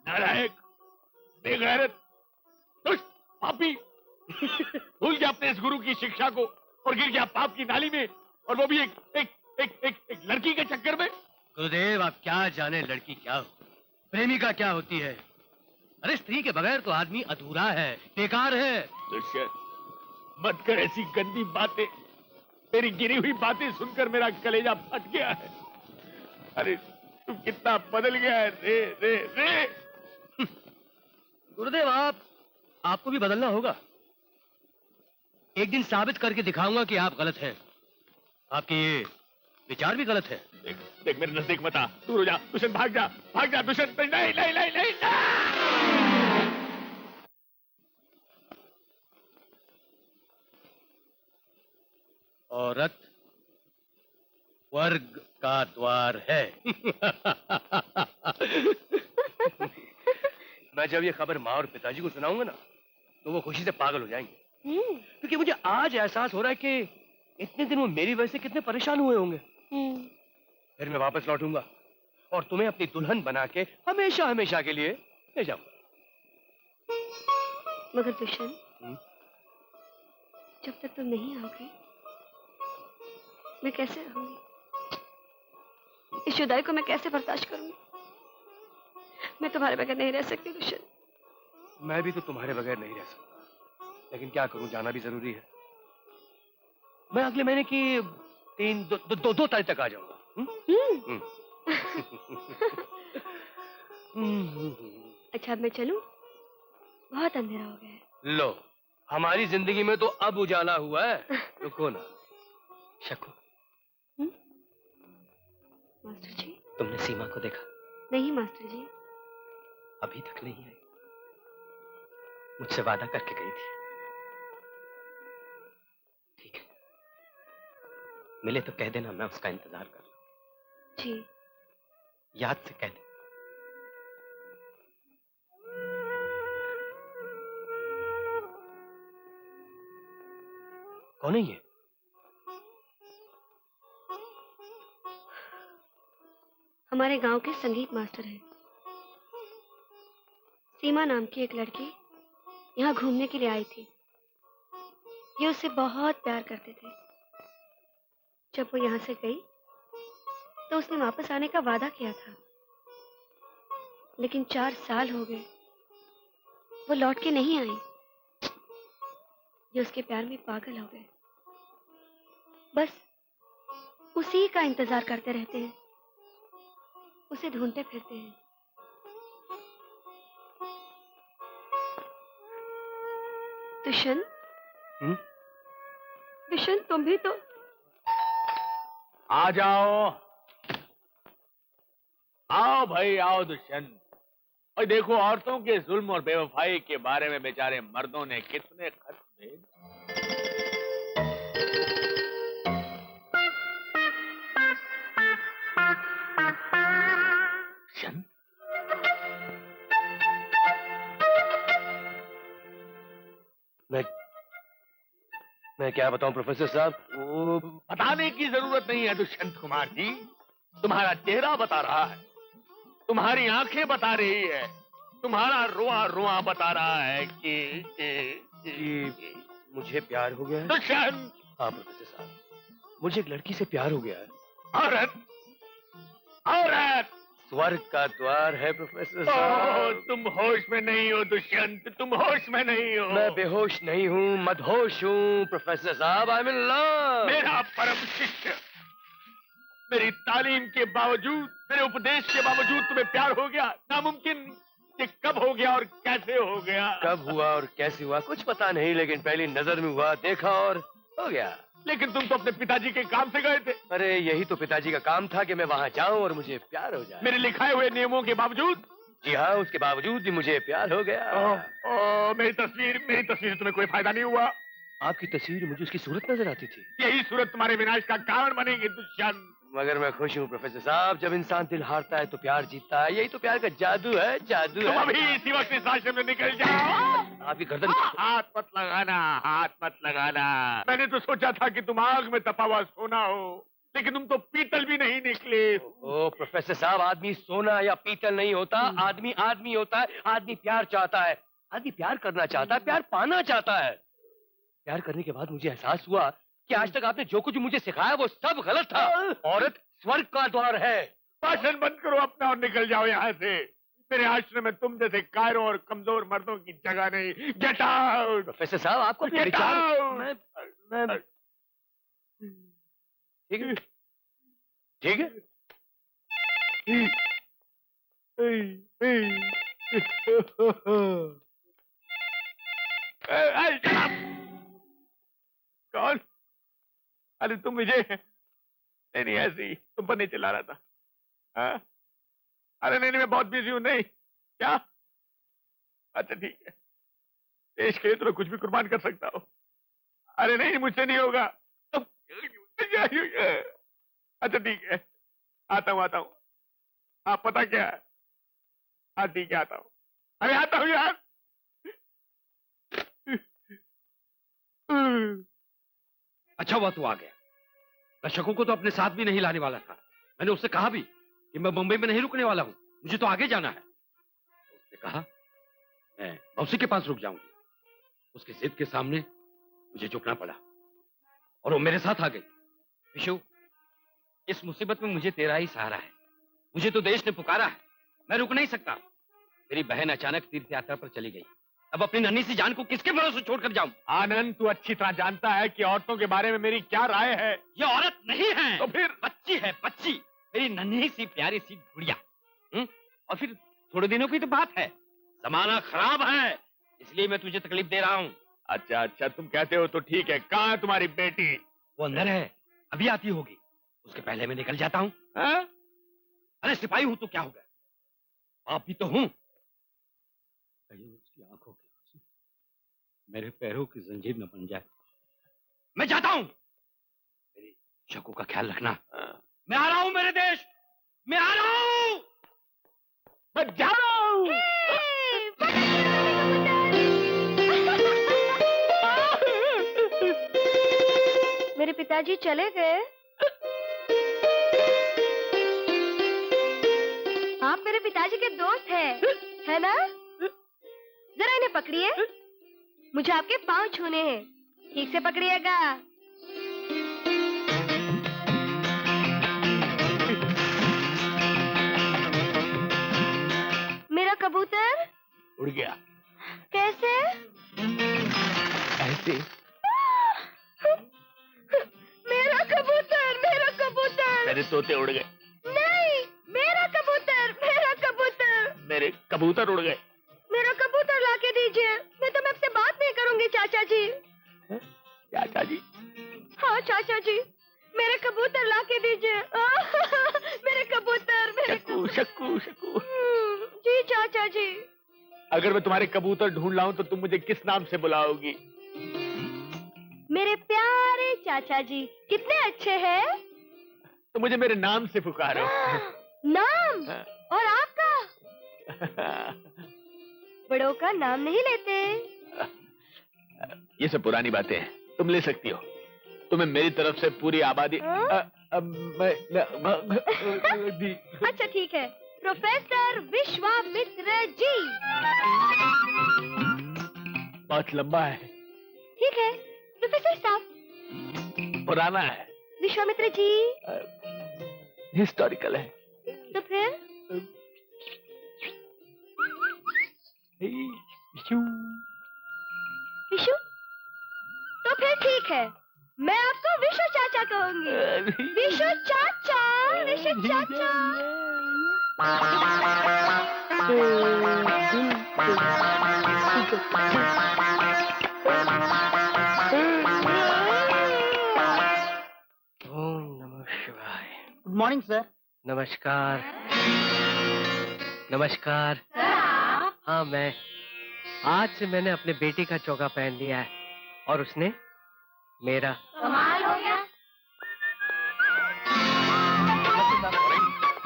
नालायक, बेगैरत, दुष्ट, पापी। भूल गया अपने इस गुरु की शिक्षा को और गिर गया पाप की नाली में, और वो भी एक लड़की के चक्कर में। गुरुदेव, आप क्या जाने लड़की क्या हो, प्रेमिका क्या होती है। अरे स्त्री के बगैर तो आदमी अधूरा है, बेकार है। दुष्यंत, मत कर ऐसी गंदी बातें। तेरी गिरी हुई बातें सुनकर मेरा कलेजा फट गया है। अरे तू कितना बदल गया है रे रे रे। गुरुदेव, आपको भी बदलना होगा। एक दिन साबित करके दिखाऊंगा कि आप गलत हैं। आपके ये विचार भी गलत है। देख देख, मेरे नजदीक मत आ, दूर हो जा। दुष्यंत भाग जा दुष्यंत। नहीं नहीं नहीं नहीं, नहीं। औरत स्वर्ग का द्वार है। मैं जब ये खबर माँ और पिताजी को सुनाऊंगा ना, तो वो खुशी से पागल हो जाएंगे। क्योंकि मुझे आज एहसास हो रहा है कि इतने दिन वो मेरी वजह से कितने परेशान हुए होंगे। फिर मैं वापस लौटूंगा और तुम्हें अपनी दुल्हन बना के हमेशा हमेशा के लिए ले जाऊंगा। मगर दुष्यंत, जब तक तुम नहीं आओगे मैं कैसे रहूंगी? इस जुदाई को मैं कैसे बर्दाश्त करूंगी? मैं तुम्हारे बगैर नहीं रह सकती दुष्यंत। मैं भी तो तुम्हारे बगैर नहीं रह सकता, लेकिन क्या करूं, जाना भी जरूरी है। मैं अगले महीने की 2 तारीख तक आ जाऊंगा। अच्छा, अब मैं चलूं? बहुत अंधेरा हो गया है। लो, हमारी जिंदगी में तो अब उजाला हुआ है। रुको ना। शक्कू, मास्टर जी। तुमने सीमा को देखा? नहीं मास्टर जी। अभी तक नहीं आई। मुझसे वादा करके गई थी। ठीक है, मिले तो कह देना, मैं उसका इंतजार कर रहा हूं। जी। याद से कह दे। कौन है ये? हमारे गांव के संगीत मास्टर हैं। सीमा नाम की एक लड़की यहाँ घूमने के लिए आई थी। ये उससे बहुत प्यार करते थे। जब वो यहाँ से गई तो उसने वापस आने का वादा किया था, लेकिन 4 साल हो गए, वो लौट के नहीं आई। ये उसके प्यार में पागल हो गए। बस उसी का इंतजार करते रहते हैं, उसे ढूंढते फिरते हैं। दुष्यंत, दुष्यंत, तुम भी तो आ जाओ, आओ भाई आओ दुष्यंत। और देखो, औरतों के जुल्म और बेवफाई के बारे में बेचारे मर्दों ने कितने खत भेजे। मैं क्या बताऊं प्रोफेसर साहब? वो बताने की जरूरत नहीं है दुष्यंत कुमार जी। तुम्हारा चेहरा बता रहा है, तुम्हारी आंखें बता रही है, तुम्हारा रोआ रोआ बता रहा है कि मुझे प्यार हो गया है। दुष्यंत! हाँ प्रोफेसर साहब, मुझे एक लड़की से प्यार हो गया है। औरत, औरत स्वर्ग का द्वार है प्रोफेसर साहब। तुम होश में नहीं हो दुष्यंत, तुम होश में नहीं हो। मैं बेहोश नहीं हूँ, मदहोश हूँ प्रोफेसर साहब। I am in love. मेरा परम शिष्य, मेरी तालीम के बावजूद, मेरे उपदेश के बावजूद तुम्हें प्यार हो गया? नामुमकिन। ये कब हो गया और कैसे हो गया? कब हुआ और कैसे हुआ कुछ पता नहीं, लेकिन पहली नजर में हुआ, देखा और हो गया। लेकिन तुम तो अपने पिताजी के काम से गए थे। अरे यही तो पिताजी का काम था कि मैं वहाँ जाऊँ और मुझे प्यार हो जाए। मेरे लिखाए हुए नियमों के बावजूद? जी हाँ, उसके बावजूद भी मुझे प्यार हो गया। मेरी तस्वीर तुम्हें कोई फायदा नहीं हुआ। आपकी तस्वीर मुझे उसकी सूरत नजर आती थी। यही सूरत तुम्हारे विनाश का कारण बनेगी दुष्यंत। मगर मैं खुश हूँ प्रोफेसर साहब, जब इंसान दिल हारता है तो प्यार जीतता है। यही तो प्यार का जादू है, जादू तुम है। अभी इसी वक्त इस आश्रम से निकल जाओ। आपकी गर्दन। हाथ मत लगाना, हाथ मत लगाना। मैंने तो सोचा था कि तुम आग में तपा हुआ सोना हो, लेकिन तुम तो पीतल भी नहीं निकले। ओ प्रोफेसर साहब, आदमी सोना या पीतल नहीं होता, आदमी आदमी होता है। आदमी प्यार चाहता है, आदमी प्यार करना चाहता है, प्यार पाना चाहता है। प्यार करने के बाद मुझे एहसास हुआ कि आज तक आपने जो कुछ मुझे सिखाया वो सब गलत था। औरत स्वर्ग का द्वार है। भाषण बंद करो अपना और निकल जाओ यहाँ से। मेरे आश्रम में तुम जैसे कायरों और कमजोर मर्दों की जगह नहीं। Get out. प्रोफेसर साहब, आपको अपने गेट विचार आउट। मैं ठीक है, ठीक है। कौन? अरे तुम मुझे नहीं ऐसी तुम पर नहीं चिल्ला रहा था। हाँ? अरे नहीं मैं बहुत बिजी हूं। नहीं क्या? अच्छा ठीक है, देश के लिए तो मैं कुछ भी कुर्बान कर सकता हूँ। अरे नहीं मुझसे नहीं होगा। अच्छा ठीक है, आता हूँ। आप पता क्या है? हाँ ठीक है आता हूँ। अरे आता हूँ यार। अच्छा हुआ तू आ गया। दर्शकों को तो अपने साथ भी नहीं लाने वाला था। मैंने उससे कहा भी कि मैं मुंबई में नहीं रुकने वाला हूं, मुझे तो आगे जाना है। उसने कहा मैं मौसी के पास रुक जाऊंगी। उसकी जिद के सामने मुझे झुकना पड़ा और वो मेरे साथ आ गई। विशु, इस मुसीबत में मुझे तेरा ही सहारा है। मुझे तो देश ने पुकारा है, मैं रुक नहीं सकता। मेरी बहन अचानक तीर्थ यात्रा पर चली गई। अब अपनी नन्ही सी जान को किसके भरोसे छोड़कर जाऊं? आनंद, तू अच्छी तरह जानता है कि औरतों के बारे में मेरी क्या राय है। ये औरत नहीं है तो फिर? बच्ची है, बच्ची। मेरी नन्ही सी प्यारी सी गुड़िया। और फिर थोड़े दिनों की तो बात है। जमाना खराब है, इसलिए मैं तुझे तकलीफ दे रहा हूँ। अच्छा तुम कहते हो तो ठीक है। कहाँ है तुम्हारी बेटी? वो अंदर है, अभी आती होगी। उसके पहले मैं निकल जाता हूँ। हाँ? अरे सिपाही हूं तो क्या हो गया, आप भी तो हूं। कहीं उसकी आंखों के आंसू मेरे पैरों की जंजीर न बन जाए। मैं जाता हूं। मेरी शक्कों का ख्याल रखना। मैं आ रहा हूं मेरे देश, मैं आ रहा हूं। मैं जा रहा हूं। मेरे पिताजी चले गए। आप मेरे पिताजी के दोस्त हैं, है ना? जरा इन्हें पकड़िए, मुझे आपके पांव छूने हैं। ठीक से पकड़िएगा। मेरा कबूतर उड़ गया। कैसे? ऐसे? मेरा कबूतर, मेरा कबूतर। मेरे तोते उड़ गए। नहीं, मेरा कबूतर, मेरा कबूतर। मेरे कबूतर उड़ गए। मेरा कबूतर लाके दीजिए, नहीं तो मैं आपसे बात नहीं करूंगी चाचा जी। चाचा जी? हाँ चाचा जी, मेरे कबूतर लाके दीजिए। मेरे कबूतर, मेरे शक्कू शक्कू शक्कू। जी चाचा जी। अगर मैं तुम्हारे कबूतर ढूंढ लाऊं तो तुम मुझे किस नाम से बुलाओगी? मेरे प्यारे चाचा जी, कितने अच्छे हैं। तो मुझे मेरे नाम से पुकारो। नाम? और आपका? बड़ों का नाम नहीं लेते। ये सब पुरानी बातें हैं, तुम ले सकती हो। तुम्हें मेरी तरफ से पूरी आबादी। अच्छा ठीक है, प्रोफेसर विश्वामित्र जी। बहुत लंबा है। ठीक है प्रोफेसर साहब। पुराना है। विश्वामित्र जी। हिस्टोरिकल है। तो फिर? विशु? तो फिर ठीक है, मैं आपको विशु चाचा कहूंगी। विशु चाचा, विशु चाचा। ओम नमः शिवाय। Good morning sir. नमस्कार। नमस्कार। हाँ मैं, आज से मैंने अपने बेटी का चौका पहन लिया है और उसने मेरा। कमाल हो गया।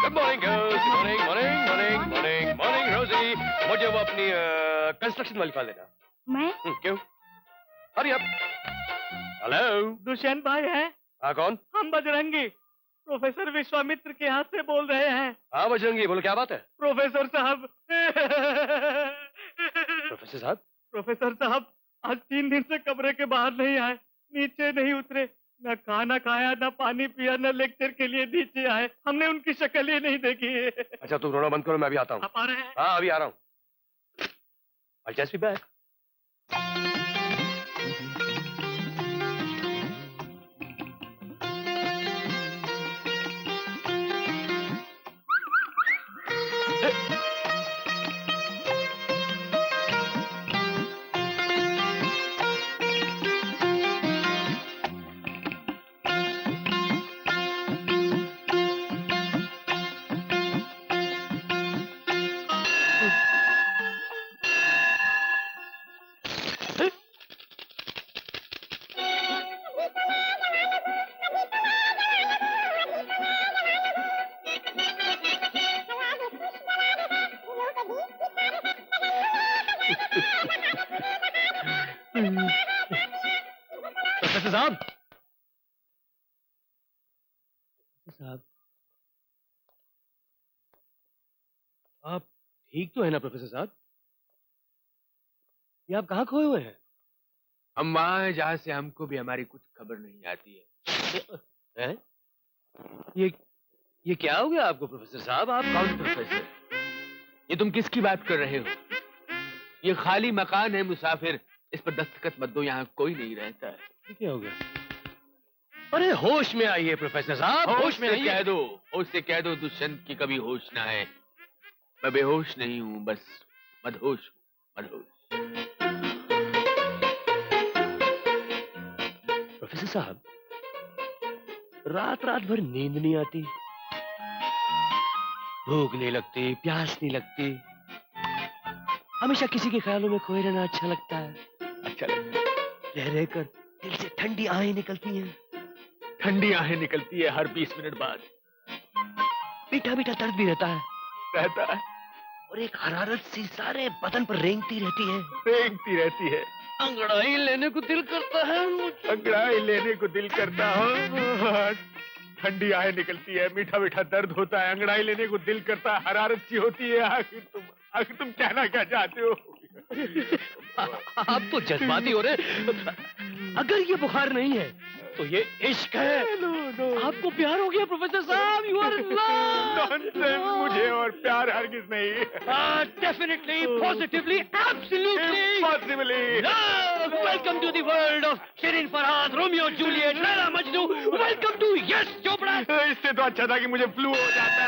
Good morning girls, morning morning morning morning morning रोजी। मुझे वो अपनी कंस्ट्रक्शन वाली फाइल देना। मैं? क्यों? Hurry up. हेलो, दुष्यंत भाई हैं? हाँ कौन? हम बजरंगी। प्रोफेसर विश्वामित्र के यहाँ से बोल रहे हैं। हाँ बजरंगी, बोलो क्या बात है? प्रोफेसर साहब प्रोफेसर साहब? प्रोफेसर साहब आज 3 दिन से कमरे के बाहर नहीं आए, नीचे नहीं उतरे, न खाना खाया, न पानी पिया, न लेक्चर के लिए नीचे आए। हमने उनकी शक्ल ही नहीं देखी है। अच्छा तुम रोना बंद करो, मैं अभी आता हूँ। आप आ रहे हैं? हाँ अभी आ रहा हूँ। I'll just be back. Professor साहब, आप ठीक तो है ना प्रोफेसर साहब? ये आप कहाँ खोए हुए हैं? हम वहां हैं जहां से हमको भी हमारी कुछ खबर नहीं आती है। हैं? ये क्या हो गया आपको प्रोफेसर साहब? आप कौन प्रोफेसर? ये तुम किसकी बात कर रहे हो? ये खाली मकान है मुसाफिर, इस पर दस्तखत मत दो, यहाँ कोई नहीं रहता है। ये क्या हो गया? अरे होश में आइए प्रोफेसर साहब, होश में आइए। कह दो, होश से कह दो दुष्यंत की कभी होश ना है। मैं बेहोश नहीं हूँ, बस मदहोश हूँ, मदहोश। प्रोफेसर साहब, रात रात भर नींद नहीं आती, भूख नहीं लगती, प्यास नहीं लगती, हमेशा किसी के ख्यालों में खोए रहना अच्छा लगता है। अच्छा लगता है। रह रहकर दिल से ठंडी आहें निकलती हैं। ठंडी आहें निकलती है हर 20 मिनट बाद। मीठा मीठा दर्द भी रहता है और एक हरारत सी सारे बदन पर रेंगती रहती है। रेंगती रहती है। अंगड़ाई लेने को दिल करता है मुझे। अंगड़ाई लेने को दिल करता है। ठंडी आहें निकलती है, मीठा मीठा दर्द होता है, अंगड़ाई लेने को दिल करता है, हरारत सी होती है। आखिर तुम कहना क्या चाहते हो? आप तो जज्बाती हो रहे। अगर ये बुखार नहीं है तो ये इश्क है। आपको प्यार हो गया प्रोफेसर साहब। You are in love. मुझे और प्यार हरगिज नहीं। Definitely, positively, absolutely, possibly. Welcome to the world of Shirin Farhad, Romeo Juliet, Laila Majnu. Welcome to Yash Chopra. इससे तो अच्छा था कि मुझे फ्लू हो जाता।